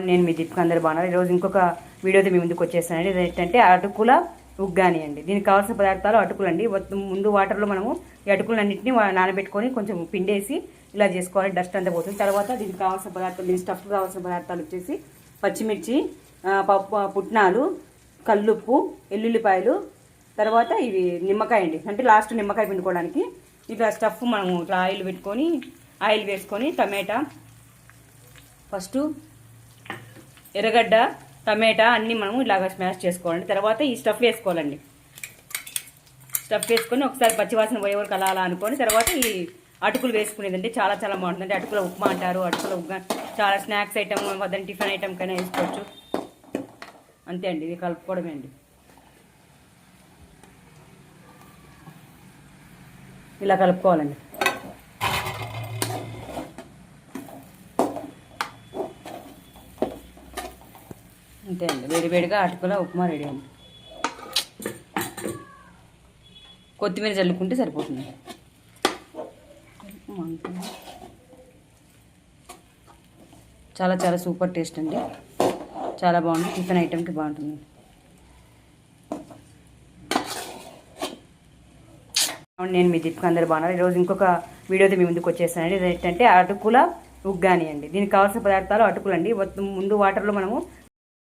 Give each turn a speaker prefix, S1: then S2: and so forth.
S1: నేను మీ దీపిక అందరు బాగున్నారు. ఈరోజు ఇంకొక వీడియోతో మీ ముందుకు వచ్చేస్తానండి. ఇది ఏంటంటే అటుకుల ఉగ్గాని అండి. దీనికి కావాల్సిన పదార్థాలు అటుకులు అండి. ముందు వాటర్లో మనము ఈ అటుకులన్నింటినీ నానబెట్టుకొని కొంచెం పిండేసి ఇలా చేసుకోవాలి, డస్ట్ అంతా పోతుంది. తర్వాత దీనికి కావాల్సిన పదార్థాలు, దీనికి స్టఫ్ కావాల్సిన పదార్థాలు వచ్చేసి పచ్చిమిర్చి, పుట్నాలు, కల్లుప్పు, ఎల్లుల్లిపాయలు, తర్వాత ఇవి నిమ్మకాయ అండి. అంటే లాస్ట్ నిమ్మకాయ పిండుకోవడానికి ఇట్లా స్టఫ్ మనము ఇట్లా ఆయిల్ పెట్టుకొని ఆయిల్ వేసుకొని టమాటా ఫస్ట్ ఎర్రగడ్డ టమాటా అన్నీ మనము ఇలాగ స్మాష్ చేసుకోవాలండి. తర్వాత ఈ స్టఫ్ వేసుకోవాలండి. స్టఫ్ వేసుకొని ఒకసారి పచ్చివాసన పోయే వరకు అలా అనుకొని తర్వాత ఈ అటుకులు వేసుకునేదండి. చాలా చాలా బాగుంటుంది. అటుకుల ఉప్మా అంటారు. అటుకుల ఉప్మా చాలా స్నాక్స్ ఐటమ్, వద్దని టిఫిన్ ఐటమ్ కైనా వేసుకోవచ్చు. అంతే అండి, ఇది కలుపుకోవడమే అండి. ఇలా కలుపుకోవాలండి. అంతే అండి, వేడివేడిగా అటుకుల ఉప్మా రెడీ అండి. కొత్తిమీర చల్లుకుంటే సరిపోతుంది. చాలా చాలా సూపర్ టేస్ట్ అండి. చాలా బాగుంది. టిఫిన్ ఐటమ్కి బాగుంటుంది. నేను మీ దీపిక అందరు బాగున్నారు. ఈరోజు ఇంకొక వీడియోతో మీ ముందుకు వచ్చేస్తానండి. ఇది ఏంటంటే అటుకుల ఉగ్గాని అండి. దీనికి కావాల్సిన పదార్థాలు అటుకులు అండి. ముందు వాటర్లో మనము